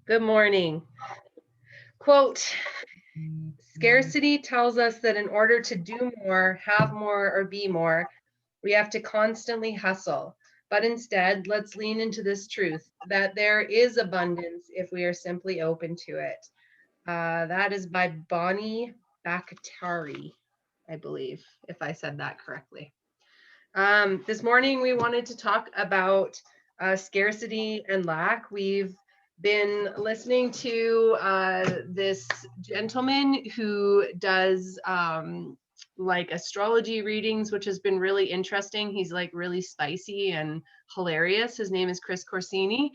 Good morning. Quote, scarcity tells us that in order to do more, have more, or be more, we have to constantly hustle. But instead, let's lean into this truth that there is abundance if we are simply open to it. That is by Bonnie Bakhtiari, I believe, if I said that correctly. This morning, we wanted to talk about scarcity and lack. We've been listening to this gentleman who does like astrology readings, which has been really interesting. He's like really spicy and hilarious. His name is Chris Corsini.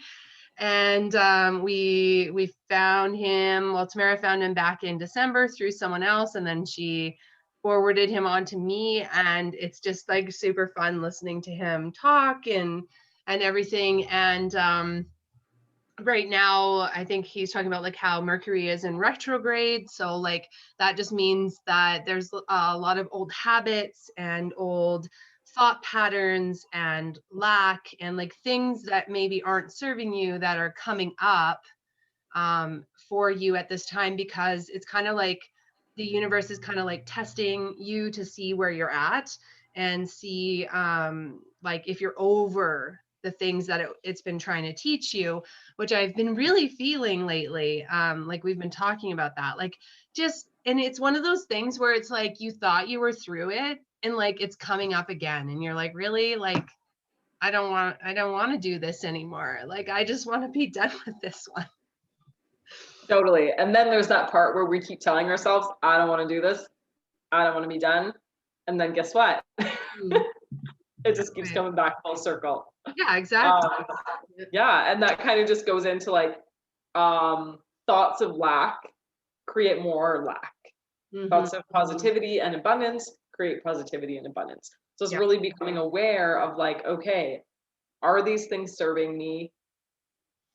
And we found him. Well, Tamara found him back in December through someone else, and then she forwarded him on to me. And it's just like super fun listening to him talk and everything. And right now, I think he's talking about like how Mercury is in retrograde. So like that just means that there's a lot of old habits and old thought patterns and lack and like things that maybe aren't serving you that are coming up for you at this time, because it's kind of like the universe is kind of like testing you to see where you're at and see like if you're over the things that it's been trying to teach you, which I've been really feeling lately. Like we've been talking about that, like just, and it's one of those things where it's like you thought you were through it and like it's coming up again and you're like, really? Like I don't want to do this anymore. Like I just want to be done with this one. Totally. And then there's that part where we keep telling ourselves, I don't want to do this. I don't want to be done. And then guess what? It just keeps Right. coming back full circle. Yeah, exactly. Yeah. And that kind of just goes into like thoughts of lack create more lack. Thoughts of positivity and abundance create positivity and abundance. So it's Yeah. really becoming aware of like, okay, are these things serving me?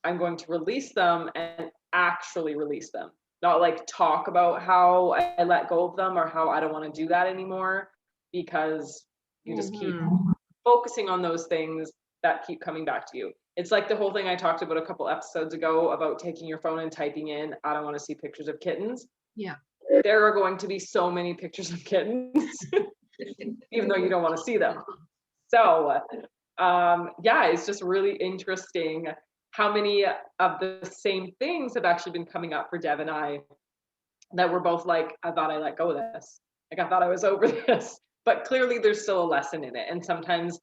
I'm going to release them and actually release them. Not like talk about how I let go of them or how I don't want to do that anymore, because you just keep focusing on those things that keep coming back to you. It's like the whole thing I talked about a couple episodes ago about taking your phone and typing in, I don't want to see pictures of kittens. Yeah. There are going to be so many pictures of kittens, even though you don't want to see them. So, yeah, it's just really interesting how many of the same things have actually been coming up for Dev and I, that we're both like, I thought I let go of this. Like, I thought I was over this. But clearly, there's still a lesson in it. And sometimes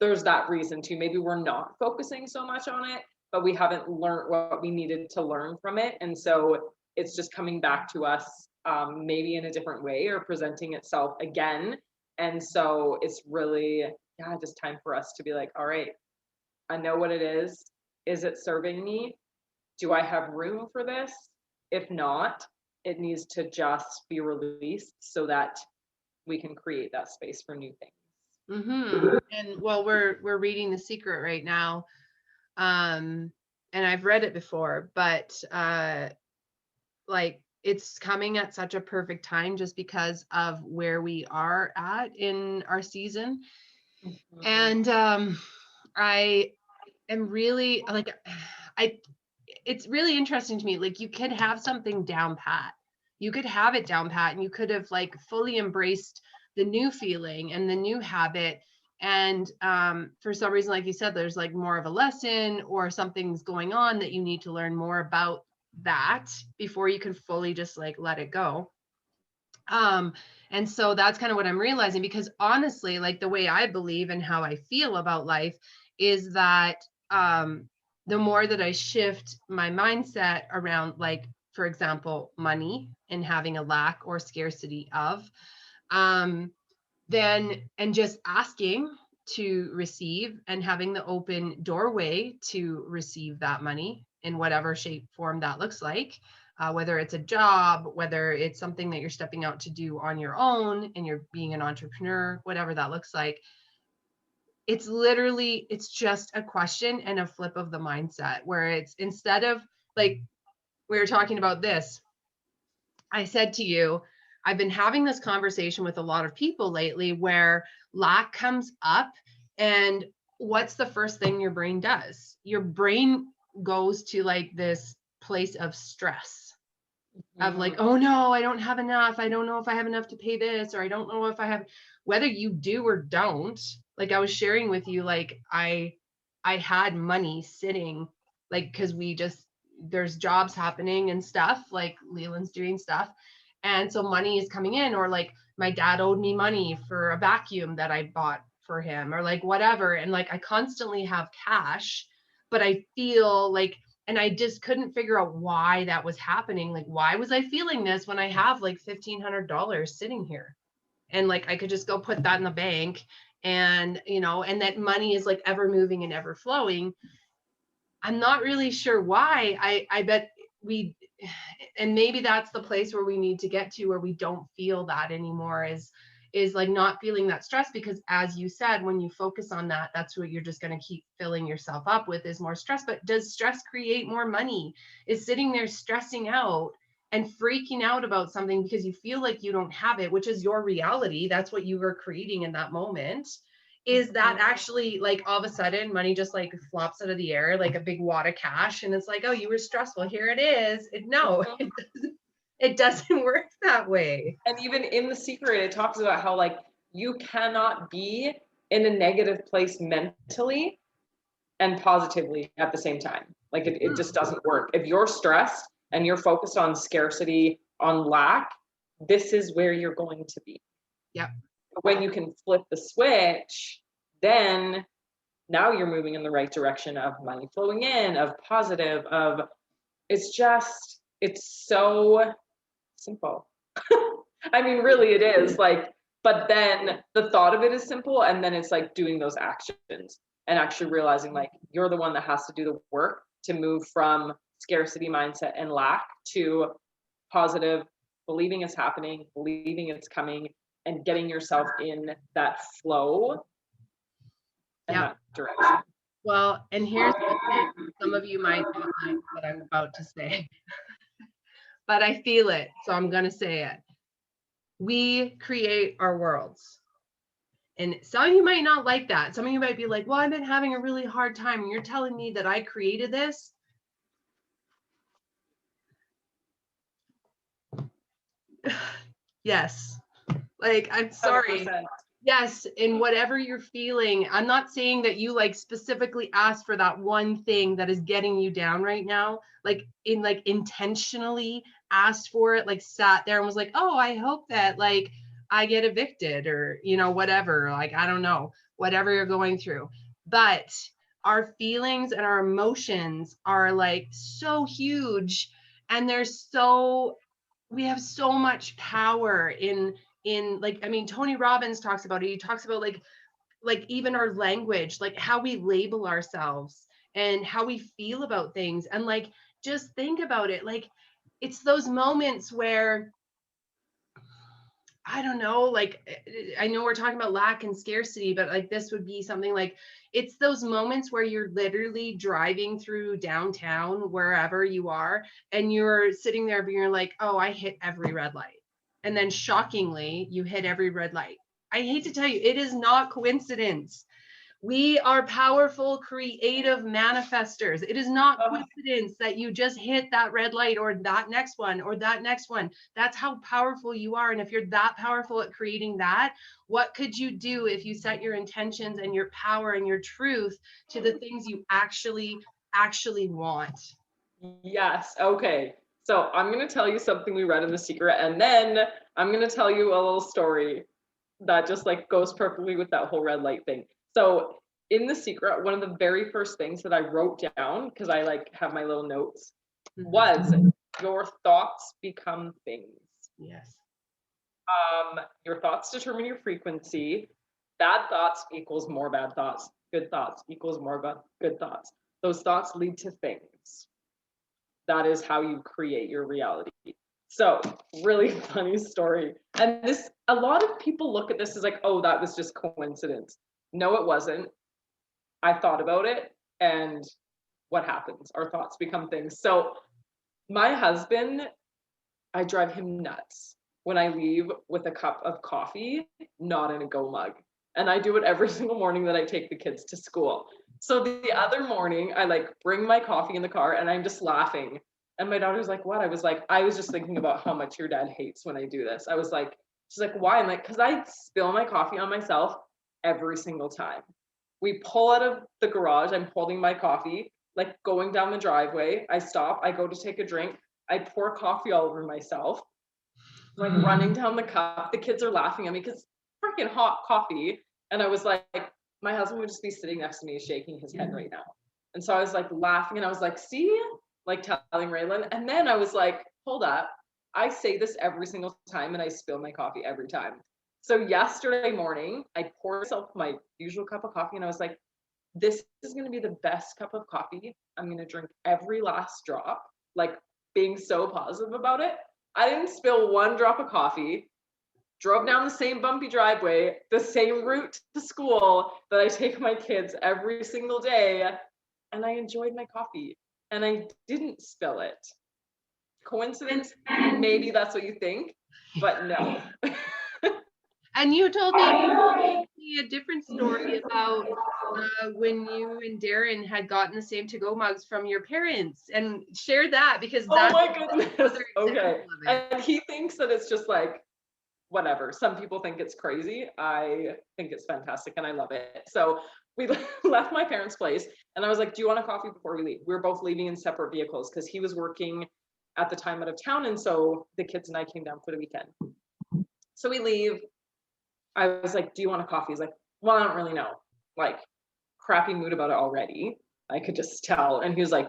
there's that reason too. Maybe we're not focusing so much on it, but we haven't learned what we needed to learn from it. And so it's just coming back to us, maybe in a different way or presenting itself again. And so it's really, yeah, just time for us to be like, all right, I know what it is. Is it serving me? Do I have room for this? If not, it needs to just be released so that we can create that space for new things. And well, we're reading The Secret right now. And I've read it before, but like it's coming at such a perfect time just because of where we are at in our season. And I am really like I it's really interesting to me. Like you could have something down pat. You could have it down pat and you could have like fully embraced the new feeling and the new habit. And for some reason, like you said, there's like more of a lesson or something's going on that you need to learn more about that before you can fully just like let it go. Um, and so that's kind of what I'm realizing, because honestly, like the way I believe and how I feel about life is that the more that I shift my mindset around, like, for example, money and having a lack or scarcity of, then, and just asking to receive and having the open doorway to receive that money in whatever shape, form that looks like, whether it's a job, whether it's something that you're stepping out to do on your own and you're being an entrepreneur, whatever that looks like. It's literally, it's just a question and a flip of the mindset, where it's, instead of like, we were talking about this, I said to you, I've been having this conversation with a lot of people lately where lack comes up, and what's the first thing your brain does? Your brain goes to like this place of stress, of like, oh no, I don't have enough. I don't know if I have enough to pay this, or I don't know if I have, whether you do or don't. Like I was sharing with you, like I had money sitting, like, cause there's jobs happening and stuff, like Leland's doing stuff. And so money is coming in, or like my dad owed me money for a vacuum that I bought for him, or like whatever. And like I constantly have cash, but I feel like, and I just couldn't figure out why that was happening. Like, why was I feeling this when I have like $1,500 sitting here? And like I could just go put that in the bank, and and that money is like ever moving and ever flowing. I'm not really sure why. I bet we, and maybe that's the place where we need to get to, where we don't feel that anymore, is like not feeling that stress, because as you said, when you focus on that, that's what you're just going to keep filling yourself up with, is more stress. But does stress create more money? Is sitting there stressing out and freaking out about something because you feel like you don't have it, which is your reality, that's what you were creating in that moment, is that actually like all of a sudden money just like flops out of the air like a big wad of cash, and it's like, oh, you were stressful, here it is? No, it doesn't work that way. And even in The Secret, it talks about how like you cannot be in a negative place mentally and positively at the same time. Like it just doesn't work. If you're stressed and you're focused on scarcity, on lack, this is where you're going to be. Yep. When you can flip the switch, then now you're moving in the right direction of money flowing in, of positive, of it's so simple. I mean, really it is, like, but then the thought of it is simple, and then it's like doing those actions and actually realizing like you're the one that has to do the work to move from scarcity mindset and lack to positive, believing it's happening, believing it's coming, and getting yourself in that flow and that direction. Well, and here's the thing, some of you might not like what I'm about to say, but I feel it, so I'm going to say it. We create our worlds. And some of you might not like that. Some of you might be like, well, I've been having a really hard time, and you're telling me that I created this? Yes. Like, I'm sorry. 100%. Yes, in whatever you're feeling. I'm not saying that you like specifically asked for that one thing that is getting you down right now, like intentionally asked for it, like sat there and was like, oh, I hope that like I get evicted, or whatever, like I don't know, whatever you're going through. But our feelings and our emotions are like so huge, and we have so much power in like, I mean, Tony Robbins talks about it. He talks about like even our language, like how we label ourselves and how we feel about things. And like, just think about it. Like, it's those moments where, I don't know, like, I know we're talking about lack and scarcity, but like this would be something like, it's those moments where you're literally driving through downtown, wherever you are, and you're sitting there, but you're like, oh, I hit every red light. And then shockingly, you hit every red light. I hate to tell you, it is not coincidence. We are powerful, creative manifestors. It is not coincidence that you just hit that red light, or that next one, or that next one. That's how powerful you are. And if you're that powerful at creating that, what could you do if you set your intentions and your power and your truth to the things you actually want? Yes. Okay. So I'm going to tell you something we read in The Secret, and then I'm going to tell you a little story that just like goes perfectly with that whole red light thing. So in The Secret, one of the very first things that I wrote down, because I like have my little notes, was your thoughts become things. Yes. Your thoughts determine your frequency. Bad thoughts equals more bad thoughts. Good thoughts equals more good thoughts. Those thoughts lead to things. That is how you create your reality. So, really funny story. And this, a lot of people look at this as like, oh, that was just coincidence. No, it wasn't. I thought about it, and what happens? Our thoughts become things. So, my husband, I drive him nuts when I leave with a cup of coffee, not in a Go mug. And I do it every single morning that I take the kids to school. So the other morning, I like bring my coffee in the car, and I'm just laughing. And my daughter's like, what? I was like, I was just thinking about how much your dad hates when I do this. I was like, she's like, why? I'm like, because I spill my coffee on myself every single time. We pull out of the garage, I'm holding my coffee, like going down the driveway. I stop, I go to take a drink, I pour coffee all over myself, like running down the cup. The kids are laughing at me because freaking hot coffee. And I was like, my husband would just be sitting next to me shaking his head right now. And so I was like laughing and I was like, see, like telling Raylan. And then I was like, hold up. I say this every single time and I spill my coffee every time. So yesterday morning, I poured myself my usual cup of coffee and I was like, this is going to be the best cup of coffee. I'm going to drink every last drop, like being so positive about it. I didn't spill one drop of coffee. Drove down the same bumpy driveway, the same route to school that I take my kids every single day, and I enjoyed my coffee, and I didn't spill it. Coincidence? Maybe that's what you think, but no. And you told me a different story about when you and Darren had gotten the same to-go mugs from your parents, and share that because that's Oh my goodness. another Okay. example of it. And he thinks that it's just like, whatever. Some people think it's crazy. I think it's fantastic and I love it. So we left my parents' place and I was like, do you want a coffee before we leave? We were both leaving in separate vehicles because he was working at the time out of town. And so the kids and I came down for the weekend. So we leave. I was like, do you want a coffee? He's like, well, I don't really know. Like, crappy mood about it already. I could just tell. And he was like,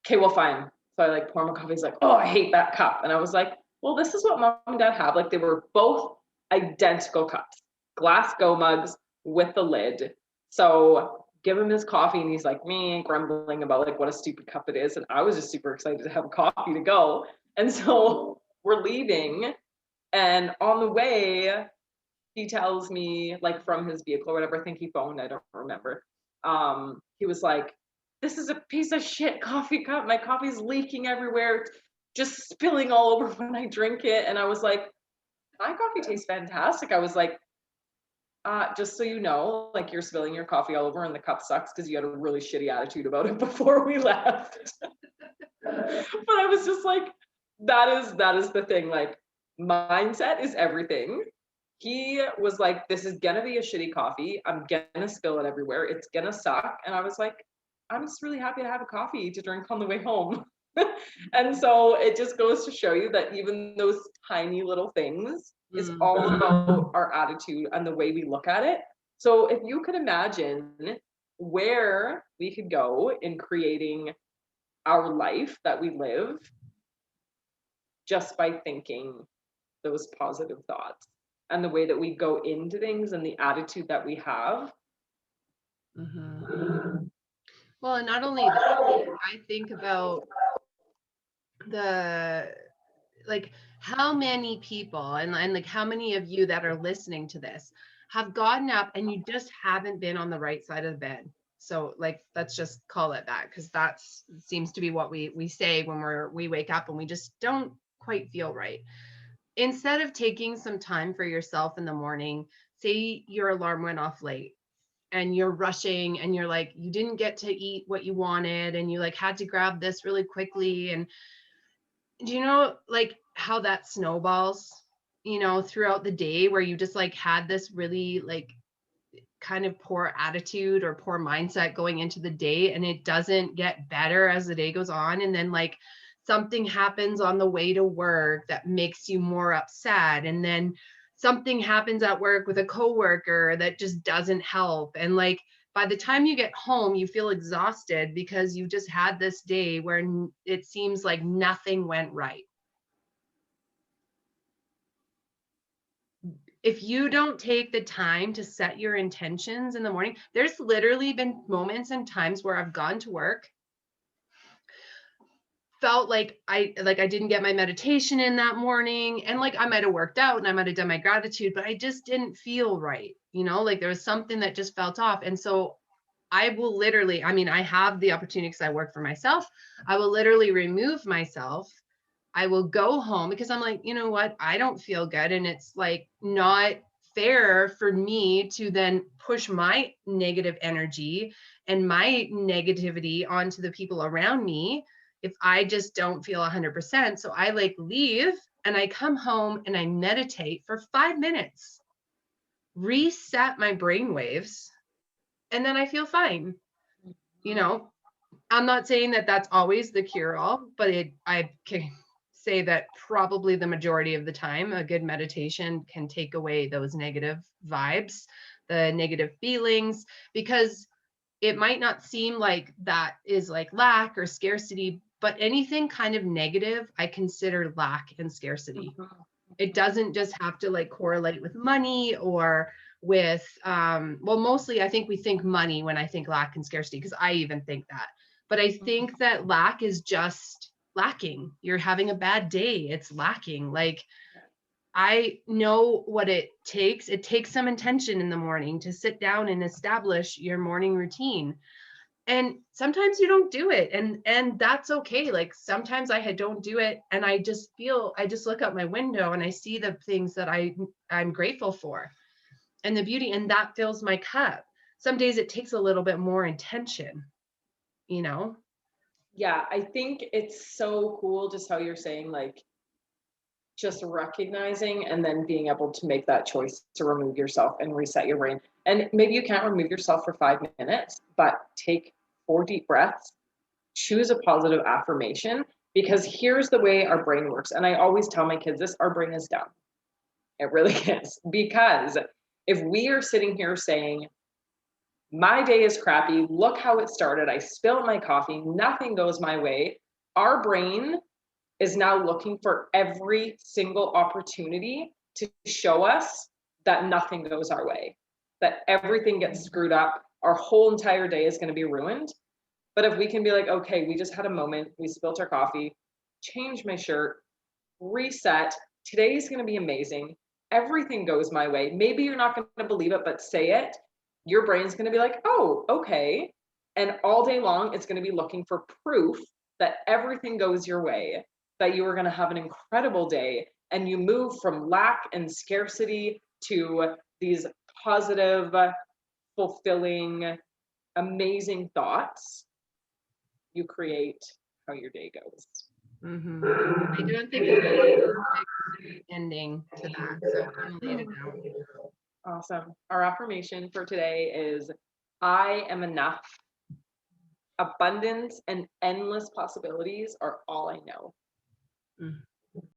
okay, well, fine. So I like pour him a coffee. He's like, oh, I hate that cup. And I was like, well, this is what mom and dad have. Like they were both identical cups, glass go mugs with the lid. So give him his coffee and he's like me grumbling about like what a stupid cup it is. And I was just super excited to have coffee to go. And so we're leaving and on the way, he tells me like from his vehicle or whatever, I think he phoned, I don't remember. He was like, this is a piece of shit coffee cup. My coffee's leaking everywhere, just spilling all over when I drink it. And I was like, my coffee tastes fantastic. I was like, just so you know, like you're spilling your coffee all over and the cup sucks because you had a really shitty attitude about it before we left. But I was just like, that is the thing. Like mindset is everything. He was like, this is gonna be a shitty coffee. I'm gonna spill it everywhere. It's gonna suck. And I was like, I'm just really happy to have a coffee to drink on the way home. And so it just goes to show you that even those tiny little things is all about our attitude and the way we look at it. So if you could imagine where we could go in creating our life that we live just by thinking those positive thoughts and the way that we go into things and the attitude that we have. Well, and not only that, I think about the like how many people and like how many of you that are listening to this have gotten up and you just haven't been on the right side of the bed. So like let's just call it that, because that seems to be what we say when we wake up and we just don't quite feel right. Instead of taking some time for yourself in the morning, say your alarm went off late and you're rushing and you're like, you didn't get to eat what you wanted and you like had to grab this really quickly. And do you know like how that snowballs, throughout the day, where you just like had this really like kind of poor attitude or poor mindset going into the day, and it doesn't get better as the day goes on. And then like something happens on the way to work that makes you more upset. And then something happens at work with a coworker that just doesn't help. And like, by the time you get home, you feel exhausted because you just had this day where it seems like nothing went right. If you don't take the time to set your intentions in the morning, there's literally been moments and times where I've gone to work, felt like I didn't get my meditation in that morning, and like I might have worked out and I might have done my gratitude, but I just didn't feel right. Like there was something that just felt off. And so I will literally, I have the opportunity because I work for myself. I will literally remove myself. I will go home because I'm like, you know what? I don't feel good. And it's like not fair for me to then push my negative energy and my negativity onto the people around me. if I just don't feel 100%. So I like leave and I come home and I meditate for 5 minutes, reset my brain waves, and then I feel fine. You know, I'm not saying that that's always the cure all, but I can say that probably the majority of the time, a good meditation can take away those negative vibes, the negative feelings, because it might not seem like that is like lack or scarcity, but anything kind of negative, I consider lack and scarcity. It doesn't just have to like correlate with money or with well, mostly I think we think money when I think lack and scarcity, because I even think that. But I think that lack is just lacking. You're having a bad day, it's lacking. Like, I know what it takes. It takes some intention in the morning to sit down and establish your morning routine. And sometimes you don't do it, and that's okay. Like, sometimes don't do it, and I just look out my window and I see the things that I'm grateful for and the beauty, and that fills my cup. Some days it takes a little bit more intention, you know? Yeah, I think it's so cool just how you're saying, like, just recognizing and then being able to make that choice to remove yourself and reset your brain. And maybe you can't remove yourself for 5 minutes, but take 4 deep breaths, choose a positive affirmation, because here's the way our brain works. And I always tell my kids this, our brain is dumb. It really is. Because if we are sitting here saying, my day is crappy, look how it started, I spilled my coffee, nothing goes my way, our brain is now looking for every single opportunity to show us that nothing goes our way, that everything gets screwed up, our whole entire day is going to be ruined. But if we can be like, okay, we just had a moment, we spilled our coffee, change my shirt, reset, today's going to be amazing, everything goes my way. Maybe you're not going to believe it, but say it. Your brain's going to be like, oh, okay. And all day long, it's going to be looking for proof that everything goes your way, that you are going to have an incredible day, and you move from lack and scarcity to these positive, fulfilling, amazing thoughts. You create how your day goes. Mm-hmm. I don't think it's a perfect ending to that, so I'm gonna leave it now. Awesome. Our affirmation for today is, I am enough. Abundance and endless possibilities are all I know. Mm.